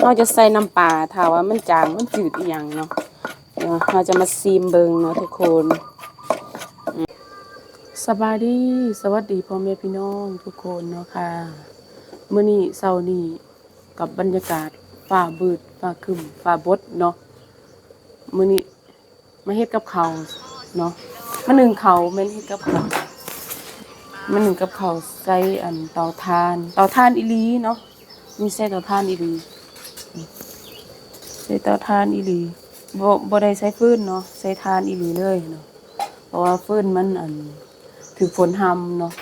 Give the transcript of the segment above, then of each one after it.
เราจะใส่น้ำปลาถ้าว่ามันจางมันจืดอีหยังเนาะเดี๋ยวเราจะมาซีมเบิงเนาะทุกคนสบายดีสวัสดีพ่อแม่พี่น้องทุกคนเนาะค่ะมื้อนี้เช้านี้กับบรรยากาศฟ้ามืดฟ้าครึ้มฟ้าบดเนาะมื้อนี้มาเฮ็ดกับข้าวเนาะมานึ่งข้าวแม่นเฮ็ดกับข้าวมานึ่งกับข้าวใส่อันเตาถ่านอีหลีเนาะมีใส่เตาถ่านอีหลีใส่เตาถ่านอีหลีบ่ได้ใช้ฟืนเนาะใช้ถ่านอีหลีเลยเนาะเพราะว่าฟืนมันถือฝนหำเนาะ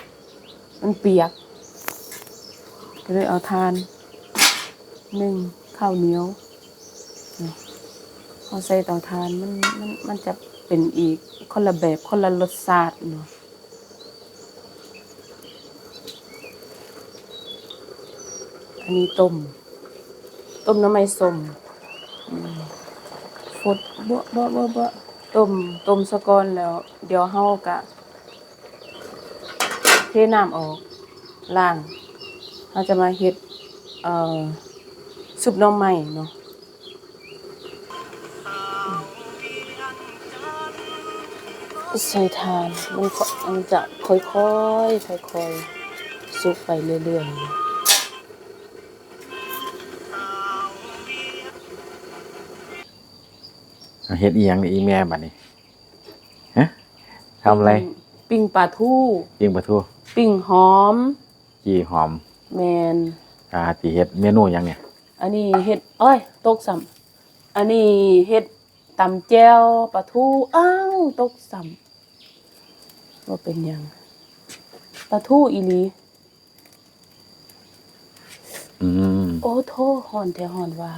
มันเปียกก็เลยเอาถ่านนึ่งข้าวเหนียวพอใส่เตาถ่านมันจะเป็นอีกคนละแบบคนละรสชาติเนาะอันนี้ต้มน้ำมันส้มฟดบ่ต้มซะก่อนแล้วเดี๋ยวเฮากะเทน้ำออกล้างเราจะมาเฮ็ดซุปหน่อไม้เนาะใส่ถ่านมันจะค่อยๆซุปไปเรื่อยๆเฮ็ดอีหยังอีแม่บัดนี้ฮะทำอะไรปิ้งปลาทู ปิ้งปลาทูปิ้งหอมจีหอมแม่นสิเฮ็ดเมนูหยังเนี่ยอันนี้เฮ็ดตกซ้ำอันนี้เฮ็ดตำแจ่วปลาทูตกซ้ำว่าเป็นหยังปลาทูอีหลีโอ้โธ่ฮ้อนแท้ฮ้อนว่า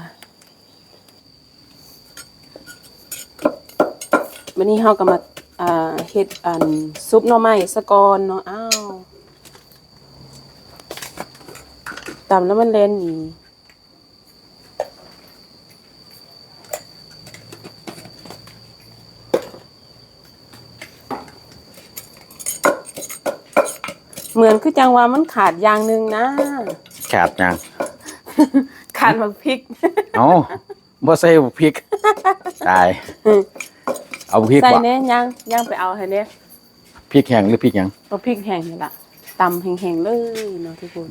วันนี้เฮาก็มาเฮ็ดซุปหน่อไม้ซะก่อนเนาะตำแล้วมันเล่นอีเหมือนคือจังว่ามันขาดอย่างนึงนะขาดหยังขาดบักพริกเอ้าบ่ใส่พริกตายเอาพริกใส่แน่ยังไปเอาให้แน่พริกแห้งหรือพริกหยังเอาพริกแห้งนี่ล่ะตำแห้งๆเลยเนาะทุกคน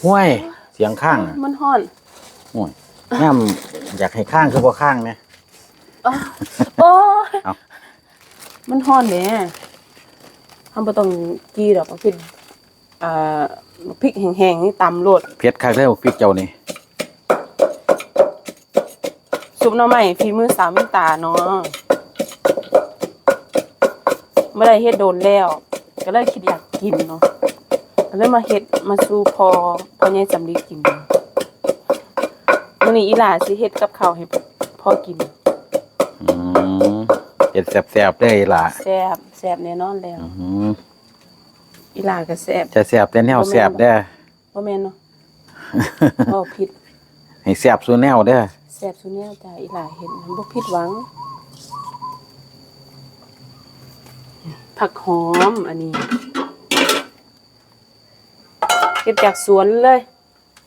ห้วยเสียงข้างมันฮ้อนโอ้ยย่ำอยากให้ข้างคือบ่ข้างแม่โอ้มันฮ้อนแหมเฮาบ่ต้องกี้ดอกเอาพริกพริกแห้งๆนี่ตำโลดเผ็ดคักเด้อพริกเจ้านี่ซุปหน่อไม้ฝีมือสาวมินตาเนาะไม่ได้เฮ็ดโดนแล้วก็เลยคิดอยากกินเนาะก็เลยมาเฮ็ดมาสู่พอใหญ่สำลีกินมื้อนี้อีหล่าสิเฮ็ดกับข้าวให้พ่อกินเฮ็ดแซ่บๆเด้ออีหล่าแซ่บแน่นอนแล้วอีหล่าก็แซ่บจะแซ่บแต่แนวแซ่บเด้อบ่แม่นเนาะบ่ผิดให้แซ่บซุแนวเด้อแซ่บซุแนวจ้ะอีหล่าเฮ็ดบ่ผิดหวังผักหอมอันนี้เก็บจากสวนเลย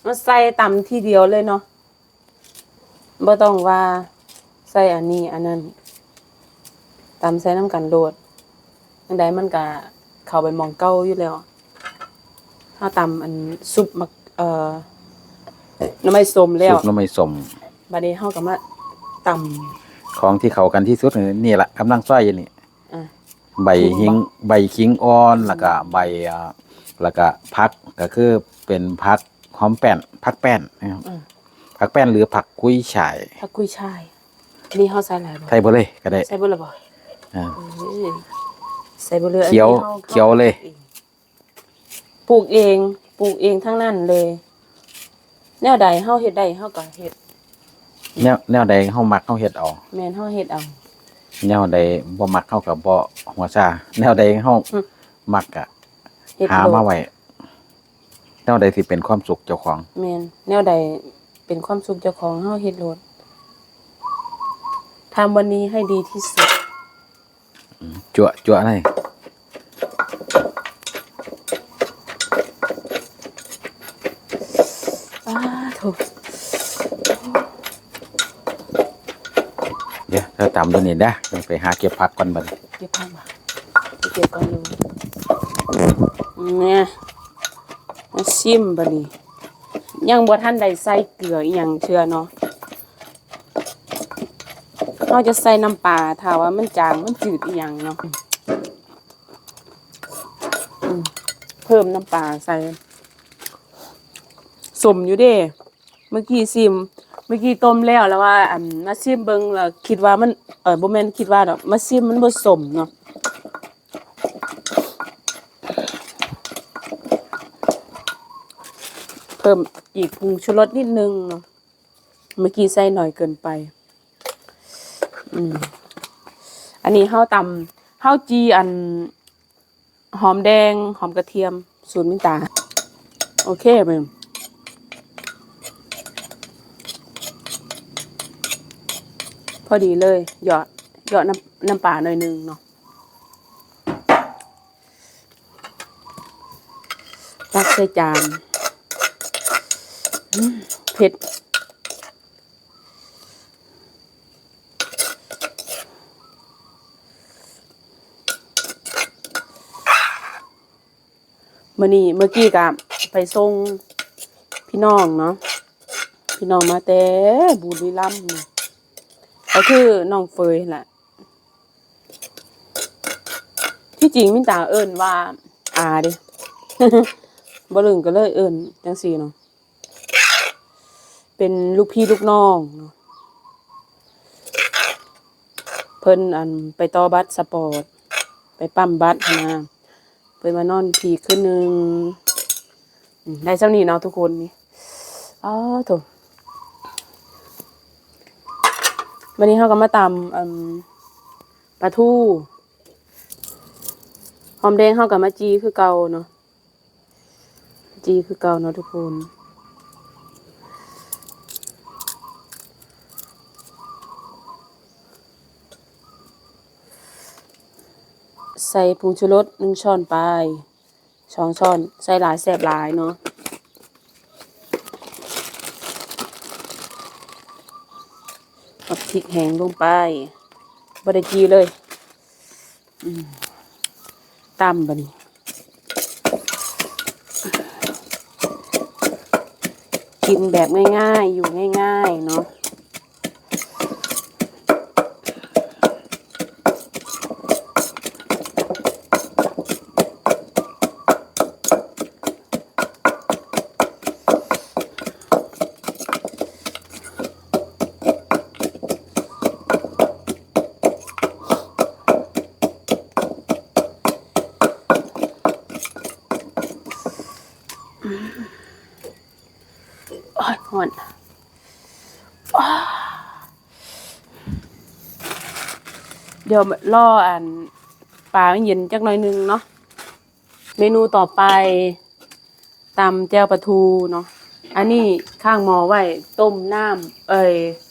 มาใส่ตำทีเดียวเลยเนาะบ่ต้องว่าใส่อันนี้อันนั้นตำใส่น้ำกันโดดอันใดมันก็เข้าไปหม้องเก่าอยู่แล้วถ้าตำอันซุปน้ำมันส้มแล้วซุปน้ำมันส้มบัดนี้เฮาก็มาตำของที่เข้ากันที่สุดนี่แหละกำลังซอยอยู่นี่ใบขิงอ่อนแล้วก็ใบแล้วก็ผักก็คือเป็นผักหอมแป้นผักแป้นนะครับผักแป้นหรือผักกุ้ยช่ายนี่เฮาใส่หลายบ่ใส่บ่เลยก็ได้ใส่บ่ละบ่ใส่บ่เลยเขียวเลยปลูกเองทั้งนั้นเลยแนวใดเฮาเฮ็ดได้เฮาก็เฮ็ดแนวใดเฮามักเฮาเฮ็ดเอาแม่นเฮาเฮ็ดเอาแนวใดบ่มักเฮาก็บ่หัวซ่าแนวใดเฮามักก็หามาไว้แนวใดสิเป็นความสุขเจ้าของแม่นแนวใดเป็นความสุขเจ้าของเฮาเฮ็ดโลดทำวันนี้ให้ดีที่สุดจั่วอะไร อ้าโถ เดี๋ยวเราตำตัวนี้ได้ไปหาเก็บผักก่อนบัดนี้ เก็บผักมาเก็บก่อนดูเนี่ยมาชิมบัดนี้ยังบ่ทันได้ใส่เกลืออีหยังเชื่อเนาะเราจะใส่น้ำปลาถ้าว่ามันจางมันจืดอีหยังเนาะเพิ่มน้ำปลาใส่สมอยู่เด้เมื่อกี้ซิมเมื่อกี้ต้มแล้วว่ามาซิมเบิ่งแล้วคิดว่ามันบ่แม่นคิดว่าดอกมาซิมมันบ่สมเนาะเพิ่มอีกผงชูรสนิดนึงเนาะเมื่อกี้ใส่หน่อยเกินไปอันนี้ข้าวจีหอมแดงหอมกระเทียมสูตรมินตาโอเคไหมพอดีเลยหยอดน้ำปลาหน่อยนึงเนาะตักใส่จานเผ็ดเมื่อกี้กับไปส่งพี่น้องเนาะพี่น้องมาแต่บุรีรัมย์ก็คือน้องเฟยแหละที่จริงมินตาเอิ้นว่าอาเด้ บ่ลึงก็เลยเอิ้นจังซี่เนาะเป็นลูกพี่ลูกน้องเนาะเพิ่นไปต่อบัตรสปอร์ตไปปั๊มบัตรนะเพิ่นมานอนพีคืนนึงได้เจ้านี้เนาะทุกคนนี่อ้าวโถวันนี้เฮาก็มาตำปลาทูหอมแดงเฮาก็มาจีคือเก่าเนาะจีคือเก่าเนาะทุกคนใส่ผงชูรส1 ช้อนไป2 ช้อนใส่หลายแซ่บหลายเนาะเอาพริกแห้งลงไปบ่ได้จีเลยตำบัดนี้กินแบบง่ายๆอยู่ง่ายๆเนาะโอ้ยฮ้อนเดี๋ยวรอปลาเย็นจักหน่อยนึงเนาะเมนูต่อไปตำแจ่วปลาทูเนาะอันนี้ข้างหม้อไว้ต้มน้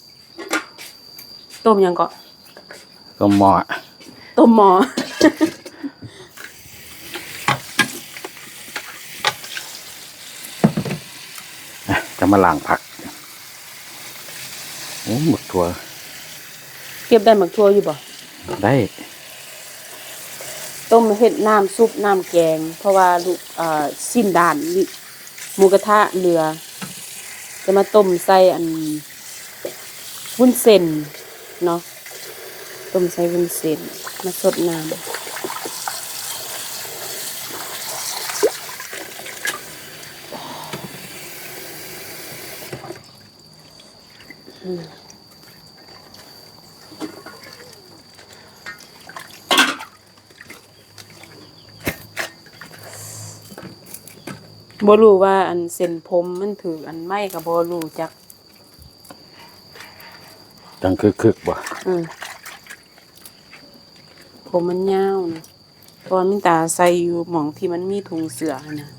ำต้มหยังก่อน ก็หม้อ ต้มหม้อ จะมาล้างผักโอ้หมดถั่ว เก็บได้หมักทั่วอยู่บ่ ได้ ต้มเฮ็ดน้ำซุปน้ำแกงเพราะว่าลูกสิ้นด่านหมูกระทะเหลือจะมาต้มใส่วุ้นเส้นเนาะต้มใส่วุ้นเส้นมาสดน้ำบ่รู้ว่าเส้นผมมันถือไม้ก็บ่รู้จัก จังคึกบ่ ผมมันยาวนะตอนมินตาใส่อยู่หม่องที่มันมีถุงเสื้อนะ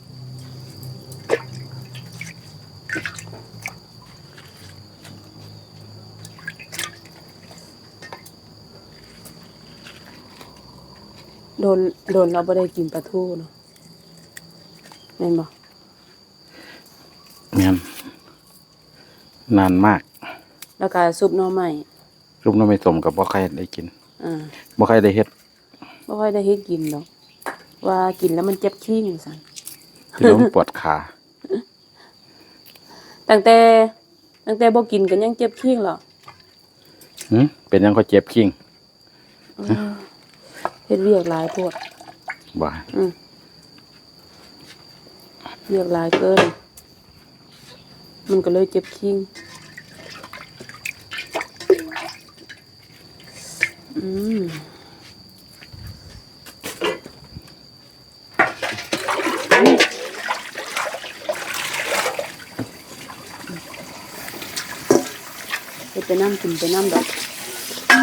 โดนเราบ่ได้กินปลาทูเนาะแม่นบ่ แม่น นานมาก แล้วก็ซุปหน่อไม้ รูปน้ำไม่สมกับบ่ใครได้กิน อ่า บ่ใครได้เฮ็ด บ่ค่อยได้เฮ็ดกินดอกว่ากินแล้วมันเจ็บขี้งซั่น ที่ล้มปวดขา ตั้งแต่บ่กินก็ยังเจ็บขี้งหรอ เป็นหยังก็เจ็บคิง เฮ็ดเวียกหลายโพด บ่ เวียกหลายเกิน มันก็เลยเจ็บขี้งเฮ็ดไปน้ำกินไปน้ำดอก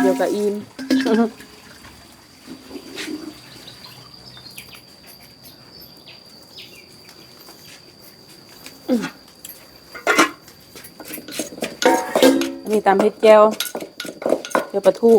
เดี๋ยวก็อิ่ม อันนี้ตำเฮ็ดแจ่วเดี๋ยวปลาทู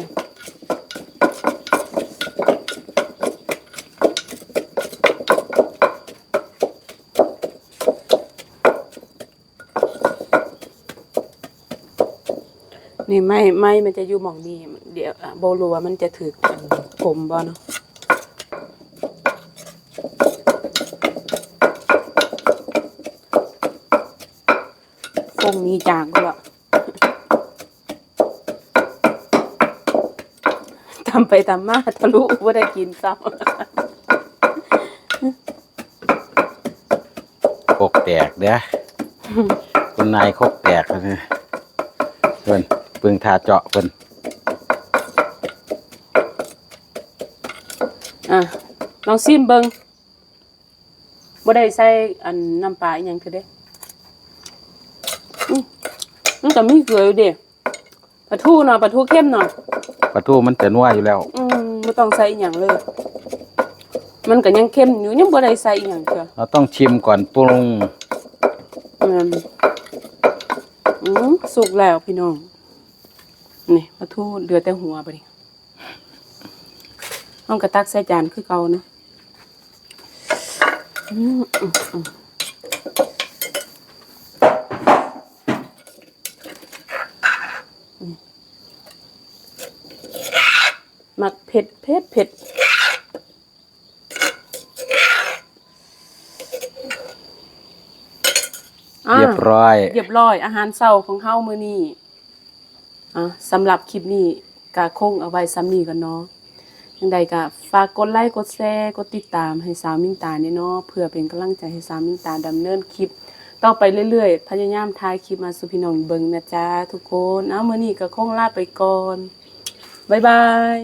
นี่ไม้มันจะอยู่หม่องนี้เดี๋ยวบ่รู้ว่ามันจะถึกกลมบ่เนาะฟงนี้จางก็ละ ทำไปทำมาทะลุว่าได้กินซ้ โคกแตกเด้อ คุณนายโคกแตกแล้วเนี่ยเพิ่นปึงทาเจาะเพิ่น ำลองซิมเบิงบ่ได้ใส่อันน้ำปลาอีหยังคือเด้มันก็มีเกลืออยู่เด้ปลาทูเนาะปลาทูเข้มเนาะ ปลาทูมันจะนัวอยู่แล้ว บ่ต้องใส่อีหยังเลย มันก็ยังเข้มอยู่ยังบ่ได้ใส่อีหยังเด้อ เราต้องชิมก่อนปรุง สุกแล้วพี่น้องนี่ปลาทูเหลือแต่หัวบัดนี้เฮาก็ตักใส่จานคือเก่าเนาะมักเผ็ดเเรียบร้อย อาหารเช้าของเฮามื้อนี้สำหรับคลิปนี้ก็คงเอาไว้ซ้ำนี้กันเนาะจังใดก็ฝากกดไลค์กดแชร์กดติดตามให้สาวมินตาเนี่ยเนาะเพื่อเป็นกำลังใจให้สาวมินตาดำเนินคลิปต่อไปเรื่อยๆพยายามถ่ายคลิปมาสู่พี่น้องเบิ่งนะจ๊ะทุกคนมื้อนี้ก็คงลาไปก่อนบ๊ายบาย